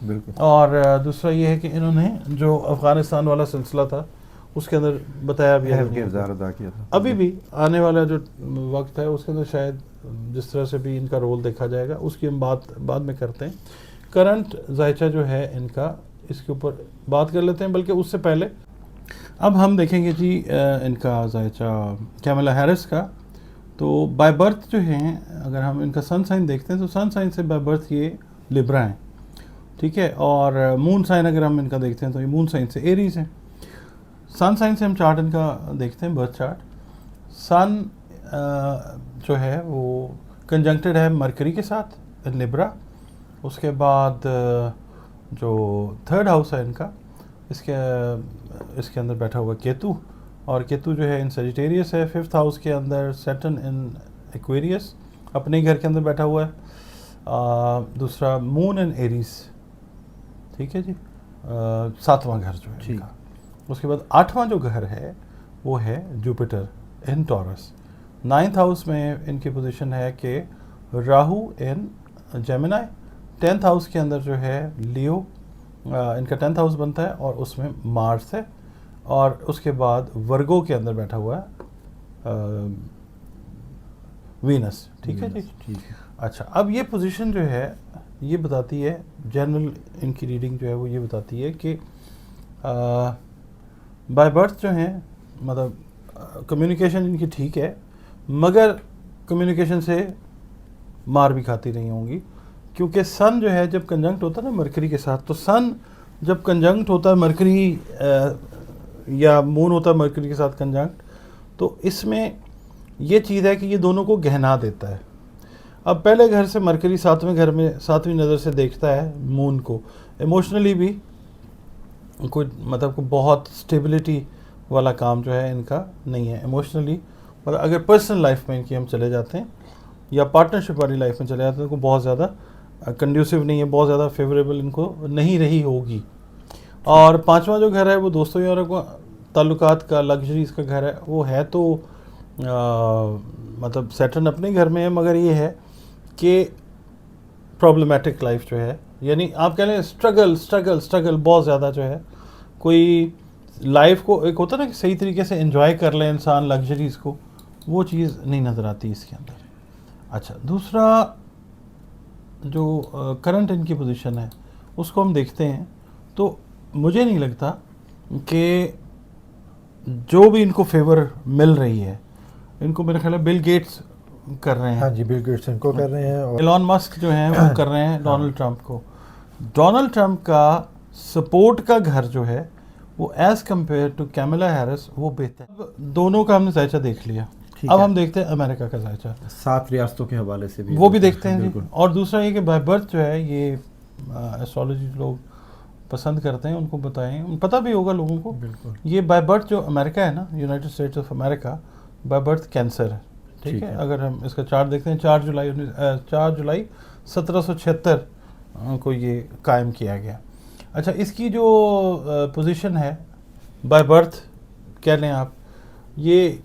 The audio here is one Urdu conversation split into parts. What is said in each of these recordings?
بالکل. اور دوسرا یہ ہے کہ انہوں نے جو افغانستان والا سلسلہ تھا اس کے اندر بتایا بھی ہے, کردار ادا کیا تھا. ابھی بھی آنے والا جو وقت ہے اس کے اندر شاید جس طرح سے بھی ان کا رول دیکھا جائے گا اس کی ہم بات بعد میں کرتے ہیں. کرنٹ ذائچہ جو ہے ان کا, اس کے اوپر بات کر لیتے ہیں, بلکہ اس سے پہلے اب ہم دیکھیں گے جی ان کا ذائچہ کیملا ہیرس کا. تو بائی برتھ جو ہیں اگر ہم ان کا سن سائن دیکھتے ہیں تو سن سائن سے بائی برتھ یہ لبرا ہیں, ٹھیک ہے, اور مون سائن اگر ہم ان کا دیکھتے ہیں تو یہ مون سائن سے ایریز ہیں. سن سائن سے ہم چارٹ ان کا دیکھتے ہیں, برتھ چارٹ. سن جو ہے وہ کنجنکٹڈ ہے مرکری کے ساتھ لبرا. اس کے بعد جو تھرڈ ہاؤس ہے ان کا, اس کے اندر بیٹھا ہوا کیتو, اور کیتو جو ہے ان سیجیٹیریس ہے. ففتھ ہاؤس کے اندر سیٹرن ان ایکویریس اپنے گھر کے اندر بیٹھا ہوا ہے. دوسرا مون ان ایریز, ٹھیک ہے جی, ساتواں گھر جو ہے ان کا. اس کے بعد آٹھواں جو گھر ہے وہ ہے جوپیٹر ان ٹورس. نائنتھ ہاؤس میں ان کی پوزیشن ہے کہ راہو ان جیمنائی. ٹینتھ ہاؤس کے اندر جو ہے لیو, ان کا ٹینتھ ہاؤس بنتا ہے اور اس میں مارس ہے. اور اس کے بعد ورگو کے اندر بیٹھا ہوا ہے وینس, ٹھیک ہے جی. اچھا, اب یہ پوزیشن جو ہے یہ بتاتی ہے, جنرل ان کی ریڈنگ جو ہے وہ یہ بتاتی ہے کہ بائی برتھ جو ہیں مطلب کمیونیکیشن ان کی ٹھیک ہے, مگر کمیونیکیشن سے مار بھی کھاتی رہی ہوں گی, کیونکہ سن جو ہے جب کنجنکٹ ہوتا ہے نا مرکری کے ساتھ, تو سن جب کنجنکٹ ہوتا ہے مرکری یا مون ہوتا ہے مرکری کے ساتھ کنجنکٹ, تو اس میں یہ چیز ہے کہ یہ دونوں کو گہنا دیتا ہے. اب پہلے گھر سے مرکری ساتویں گھر میں ساتویں نظر سے دیکھتا ہے مون کو. ایموشنلی بھی کوئی مطلب کو بہت اسٹیبلٹی والا کام جو ہے ان کا نہیں ہے. ایموشنلی مطلب اگر پرسنل لائف میں ان کی ہم چلے جاتے ہیں یا پارٹنرشپ والی لائف میں چلے جاتے ہیں, ان کو بہت زیادہ کنڈیوسیو نہیں ہے, بہت زیادہ فیوریبل ان کو نہیں رہی ہوگی. اور پانچواں جو گھر ہے وہ دوستوں یاروں کو تعلقات کا, لگژریز کا گھر ہے. وہ ہے تو مطلب سیٹرن اپنے گھر میں ہے, مگر یہ ہے کہ پرابلمیٹک لائف جو ہے, یعنی آپ کہہ لیں اسٹرگل بہت زیادہ جو ہے, کوئی لائف کو ایک ہوتا ہے نا کہ صحیح طریقے سے انجوائے کر لے انسان لگژریز کو, وہ چیز نہیں نظر آتی اس کے اندر. اچھا, دوسرا جو کرنٹ ان کی پوزیشن ہے اس کو ہم دیکھتے ہیں تو مجھے نہیں لگتا کہ جو بھی ان کو فیور مل رہی ہے, ان کو میرا خیال ہے بل گیٹس کر رہے ہیں. ہاں جی, بل گیٹس ان کو کر رہے ہیں, اور ایلون مسک جو ہیں وہ کر رہے ہیں ڈونلڈ ٹرمپ کو. ڈونلڈ ٹرمپ کا سپورٹ کا گھر جو ہے وہ ایز کمپیئر ٹو کیملا ہیرس وہ بہتر. اب دونوں کا ہم نے ذائچہ دیکھ لیا, اب ہم دیکھتے ہیں امریکہ کا ذائچہ, 7 ریاستوں کے حوالے سے بھی وہ بھی دیکھتے ہیں جی. اور دوسرا یہ کہ بائی برتھ جو ہے یہ ایسٹرالوجی لوگ پسند کرتے ہیں, ان کو بتائیں, پتہ بھی ہوگا لوگوں کو. بالکل, یہ بائی برتھ جو امریکہ ہے نا, United States of America, by birth cancer ہے, ٹھیک ہے. اگر ہم اس کا چارٹ دیکھتے ہیں 4 جولائی 1776 کو یہ قائم کیا گیا. اچھا, اس کی جو پوزیشن ہے بائی برتھ کہہ لیں آپ, یہ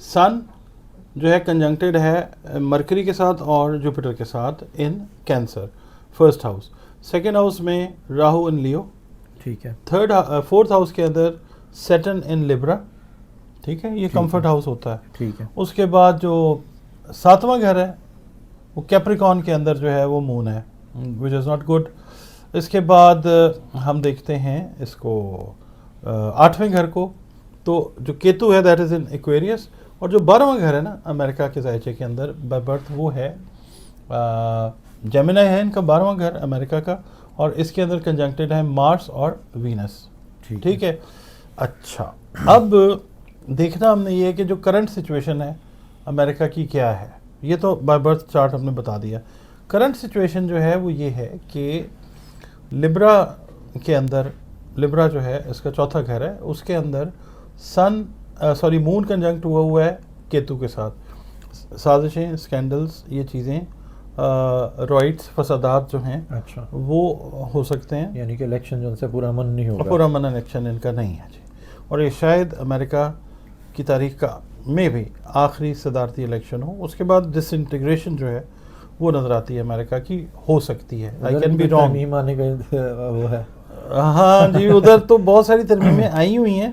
سن جو ہے کنجنکٹڈ ہے مرکری کے ساتھ اور جوپیٹر کے ساتھ ان cancer, first house. Second house میں راہو ان لیو, ٹھیک ہے. فورتھ ہاؤس کے اندر سیٹرن ان لبرا, ٹھیک ہے, یہ کمفرٹ ہاؤس ہوتا ہے. ٹھیک ہے. اس کے بعد جو ساتواں گھر ہے وہ کیپریکون کے اندر جو ہے وہ مون ہے, وچ از ناٹ گڈ. اس کے بعد ہم دیکھتے ہیں اس کو آٹھویں گھر کو, تو جو کیتو ہے دیٹ از ان ایکویریس. اور جو 12واں گھر ہے نا امریکہ کے ذائچے کے اندر بائی برتھ وہ ہے جیمنائی ہے ان کا 12واں گھر امریکہ کا, اور اس کے اندر کنجنکٹڈ ہے مارس اور وینس, ٹھیک ہے. اچھا, اب دیکھنا ہم نے یہ ہے کہ جو کرنٹ سچویشن ہے امریکہ کی کیا ہے. یہ تو بائی برتھ چارٹ ہم نے بتا دیا. کرنٹ سچویشن جو ہے وہ یہ ہے کہ لبرا کے اندر, لبرا جو ہے اس کا چوتھا گھر ہے, اس کے اندر مون کنجنکٹ ہوا ہے کیتو کے ساتھ. سازشیں, اسکینڈلز, یہ چیزیں, رائٹس, فسادات جو ہیں اچھا وہ ہو سکتے ہیں. یعنی کہ الیکشن جو ان سے پورا امن نہیں ہوگا. پورا امن الیکشن ان کا نہیں ہے جی. اور یہ شاید امریکہ کی تاریخ کا میں بھی آخری صدارتی الیکشن ہو. اس کے بعد ڈس انٹیگریشن جو ہے وہ نظر آتی ہے امریکہ کی ہو سکتی ہے. I can be wrong. ترمیم آنے کا وہ ہے. ہاں جی ادھر تو بہت ساری ترمیمیں آئی ہوئی ہیں.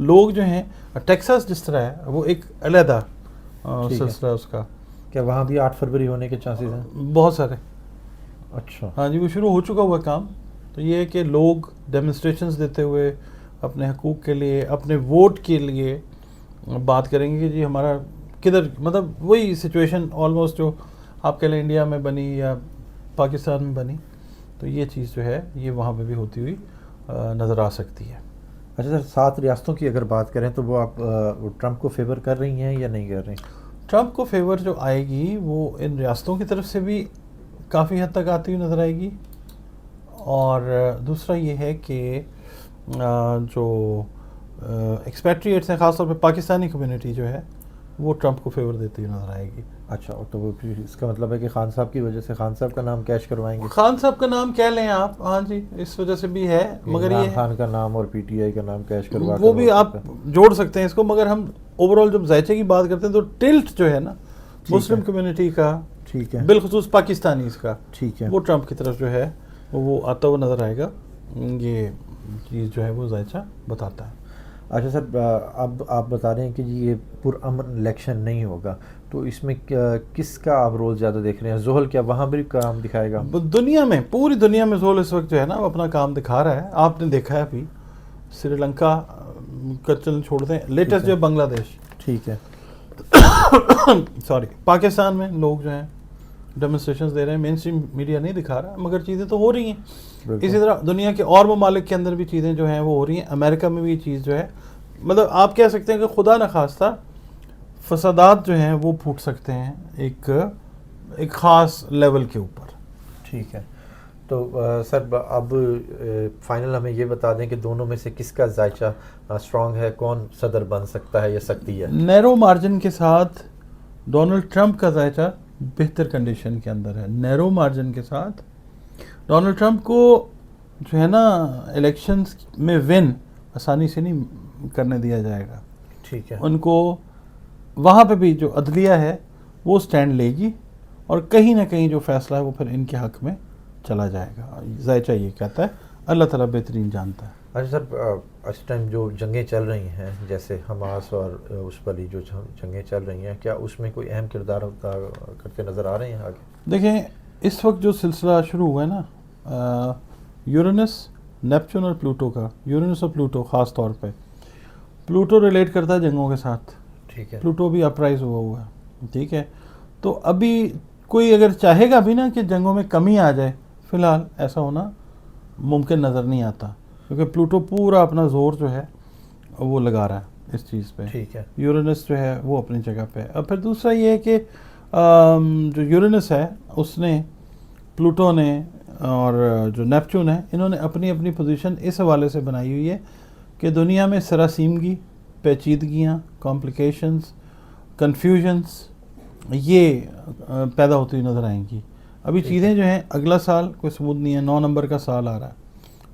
لوگ جو ہیں ٹیکساس جس طرح ہے وہ ایک علیحدہ سلسلہ اس کا. کیا وہاں بھی 8 فروری ہونے کے چانسز ہیں؟ بہت سارے. اچھا. ہاں جی وہ شروع ہو چکا ہوا کام. تو یہ ہے کہ لوگ ڈیمونسٹریشنز دیتے ہوئے اپنے حقوق کے لیے اپنے ووٹ کے لیے بات کریں گے کہ جی ہمارا کدھر, مطلب وہی سچویشن آلموسٹ جو آپ کے لیے انڈیا میں بنی یا پاکستان میں بنی. تو یہ چیز جو ہے یہ وہاں پہ بھی ہوتی ہوئی نظر آ سکتی ہے. اچھا سر 7 ریاستوں کی اگر بات کریں تو وہ آپ ٹرمپ کو فیور کر رہی ہیں یا نہیں کر رہی؟ ٹرمپ کو فیور جو آئے گی وہ ان ریاستوں کی طرف سے بھی کافی حد تک آتی ہوئی نظر آئے گی. اور دوسرا یہ ہے کہ جو ایکسپیٹریٹس ہیں خاص طور پہ پاکستانی کمیونٹی جو ہے وہ ٹرمپ کو فیور دیتی ہوئی نظر آئے گی. اچھا تو وہ اس کا مطلب ہے کہ خان صاحب کی وجہ سے خان صاحب کا نام کیش کروائیں گے؟ خان صاحب کا نام کہہ لیں آپ, ہاں جی اس وجہ سے بھی ہے. مگر عمران یہ خان کا نام اور پی ٹی آئی کا نام کیش کروا وہ بھی آپ جوڑ سکتے ہیں اس کو. مگر ہم اوور آل جب ذائچے کی بات کرتے ہیں تو ٹلٹ جو ہے نا مسلم کمیونٹی کا, ٹھیک ہے, بالخصوص پاکستانیز کا, ٹھیک ہے, وہ ٹرمپ کی طرف جو ہے وہ آتا ہوا نظر آئے گا. یہ چیز جو ہے وہ ذائچہ بتاتا ہے. اچھا سر اب آپ بتا رہے ہیں کہ جی یہ پرامن الیکشن نہیں ہوگا, تو اس میں کس کا آپ رول زیادہ دیکھ رہے ہیں؟ زحل کیا وہاں بھی کام دکھائے گا؟ دنیا میں, پوری دنیا میں زحل اس وقت جو ہے نا وہ اپنا کام دکھا رہا ہے. آپ نے دیکھا ہے ابھی سری لنکا کا چلن چھوڑ دیں, لیٹسٹ جو بنگلہ دیش, ٹھیک ہے, سوری پاکستان میں لوگ جو ہیں ڈیمونسٹریشنز دے رہے ہیں. مین اسٹریم میڈیا نہیں دکھا رہا مگر چیزیں تو ہو رہی ہیں. اسی طرح دنیا کے اور ممالک کے اندر بھی چیزیں جو ہیں وہ ہو رہی ہیں. امریکہ میں بھی یہ چیز جو ہے, مطلب آپ کہہ سکتے ہیں کہ خدا نخواستہ فسادات جو ہیں وہ پھوٹ سکتے ہیں ایک خاص لیول کے اوپر. ٹھیک ہے. تو سر اب فائنل ہمیں یہ بتا دیں کہ دونوں میں سے کس کا ذائچہ اسٹرانگ ہے, کون صدر بن سکتا ہے یا سکتی ہے؟ نیرو مارجن کے ساتھ ڈونلڈ ٹرمپ کا ذائچہ بہتر کنڈیشن کے اندر ہے. نیرو مارجن کے ساتھ ڈونلڈ ٹرمپ کو جو ہے نا الیکشنز میں ون آسانی سے نہیں کرنے دیا جائے گا. ٹھیک ہے. ان کو وہاں پہ بھی جو عدلیہ ہے وہ سٹینڈ لے گی اور کہیں نہ کہیں جو فیصلہ ہے وہ پھر ان کے حق میں چلا جائے گا. ذائچہ یہ کہتا ہے, اللہ تعالیٰ بہترین جانتا ہے. اچھا سر اس ٹائم جو جنگیں چل رہی ہیں جیسے حماس اور اس والی جو جنگیں چل رہی ہیں, کیا اس میں کوئی اہم کردار کرتے نظر آ رہے ہیں آگے؟ دیکھیں اس وقت جو سلسلہ شروع ہوا ہے نا یورینس, نیپچون اور پلوٹو کا, یورینس اور پلوٹو خاص طور پہ, پلوٹو ریلیٹ کرتا ہے جنگوں کے ساتھ. ٹھیک ہے. پلوٹو بھی اپرائز ہوا ہے. ٹھیک ہے. تو ابھی کوئی اگر چاہے گا بھی نا کہ جنگوں میں کمی آ جائے, فی الحال ایسا ہونا ممکن نظر نہیں آتا کیونکہ پلوٹو پورا اپنا زور جو ہے وہ لگا رہا ہے اس چیز پہ. ٹھیک ہے. یورینس جو ہے وہ اپنی جگہ پہ. اب پھر دوسرا یہ ہے کہ جو یورینس ہے اس نے, پلوٹو نے اور جو نیپچون ہے انہوں نے اپنی اپنی پوزیشن اس حوالے سے بنائی ہوئی ہے کہ دنیا میں سراسیمگی, پیچیدگیاں, کمپلیکیشنز, کنفیوژنس یہ پیدا ہوتی ہوئی نظر آئیں گی. ابھی چیزیں جو ہیں اگلا سال کوئی ثبوت نہیں ہے. 9 نمبر کا سال آ رہا ہے,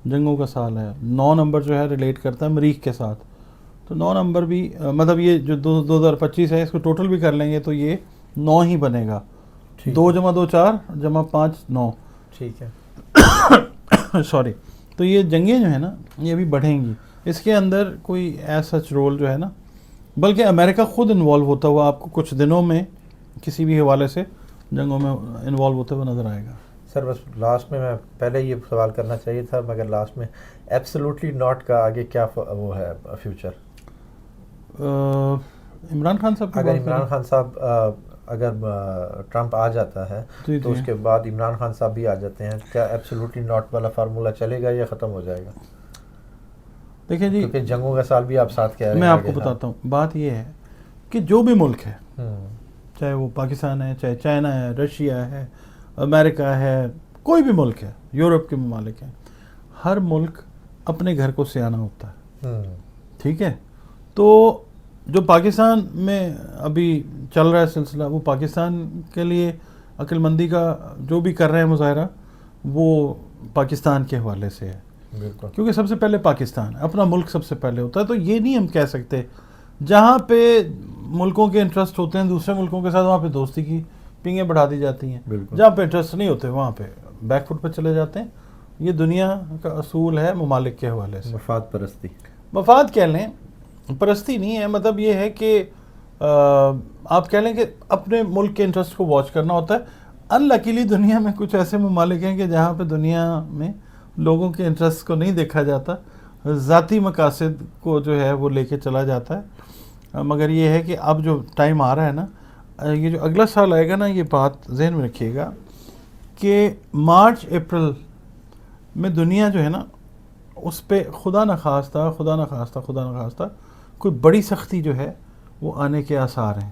جنگوں کا سال ہے. 9 نمبر جو ہے ریلیٹ کرتا ہے مریخ کے ساتھ. تو 9 نمبر بھی مطلب یہ جو 2025 ہے اس کو ٹوٹل بھی کر لیں گے تو یہ 9 ہی بنے گا. 2 + 2 4 + 5 9. ٹھیک ہے. سوری. تو یہ جنگیں جو ہیں نا یہ ابھی بڑھیں گی. اس کے اندر کوئی ایسا رول جو ہے نا, بلکہ امریکہ خود انوالو ہوتا ہوا آپ کو کچھ دنوں میں کسی بھی حوالے سے جنگوں میں انوالو ہوتے ہوئے نظر آئے گا. سر بس لاسٹ میں پہلے یہ سوال کرنا چاہیے تھا مگر لاسٹ میں ایبسلوٹلی ناٹ کا آگے کیا وہ ہے فیوچر؟ عمران خان صاحب, اگر عمران خان صاحب اگر ٹرمپ آ جاتا ہے تو اس کے بعد عمران خان صاحب بھی آ جاتے ہیں, کیا ایبسلوٹلی ناٹ والا فارمولہ چلے گا یا ختم ہو جائے گا؟ دیکھیں جی, کیونکہ جنگوں کا سال بھی آپ ساتھ کہہ رہے ہیں. میں آپ کو بتاتا ہوں, بات یہ ہے کہ جو بھی ملک ہے, چاہے وہ پاکستان ہے, چاہے چائنا ہے, رشیا ہے, امریکہ ہے, کوئی بھی ملک ہے, یورپ کے ممالک ہیں, ہر ملک اپنے گھر کو سیانا ہوتا ہے. ٹھیک ہے. تو جو پاکستان میں ابھی چل رہا ہے سلسلہ وہ پاکستان کے لیے عقل مندی کا جو بھی کر رہے ہیں مظاہرہ وہ پاکستان کے حوالے سے ہے. بالکل. کیونکہ سب سے پہلے پاکستان ہے, اپنا ملک سب سے پہلے ہوتا ہے. تو یہ نہیں ہم کہہ سکتے جہاں پہ ملکوں کے انٹرسٹ ہوتے ہیں دوسرے ملکوں کے ساتھ وہاں پہ دوستی کی پنگیں بڑھا دی جاتی ہیں. بالکل. جہاں پہ انٹرسٹ نہیں ہوتے وہاں پہ بیک فٹ پہ چلے جاتے ہیں. یہ دنیا کا اصول ہے ممالک کے حوالے سے. مفاد پرستی. مفاد کہہ لیں، پرستی نہیں ہے. مطلب یہ ہے کہ آپ کہہ لیں کہ اپنے ملک کے انٹرسٹ کو واچ کرنا ہوتا ہے. انلکیلی دنیا میں کچھ ایسے ممالک ہیں کہ جہاں پہ دنیا میں لوگوں کے انٹرسٹ کو نہیں دیکھا جاتا، ذاتی مقاصد کو جو ہے وہ لے کے چلا جاتا ہے. مگر یہ ہے کہ اب جو ٹائم آ رہا ہے نا، یہ جو اگلا سال آئے گا نا، یہ بات ذہن میں رکھیے گا کہ مارچ اپریل میں دنیا جو ہے نا اس پہ خدا نخواستہ کوئی بڑی سختی جو ہے وہ آنے کے آثار ہیں.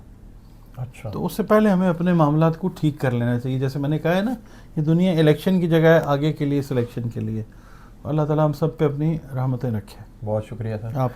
اچھا. تو اس سے پہلے ہمیں اپنے معاملات کو ٹھیک کر لینا چاہیے. جیسے میں نے کہا ہے نا، یہ دنیا الیکشن کی جگہ ہے آگے کے لیے، سلیکشن کے لیے. اللہ تعالیٰ ہم سب پہ اپنی رحمتیں رکھے. بہت شکریہ سر. آپ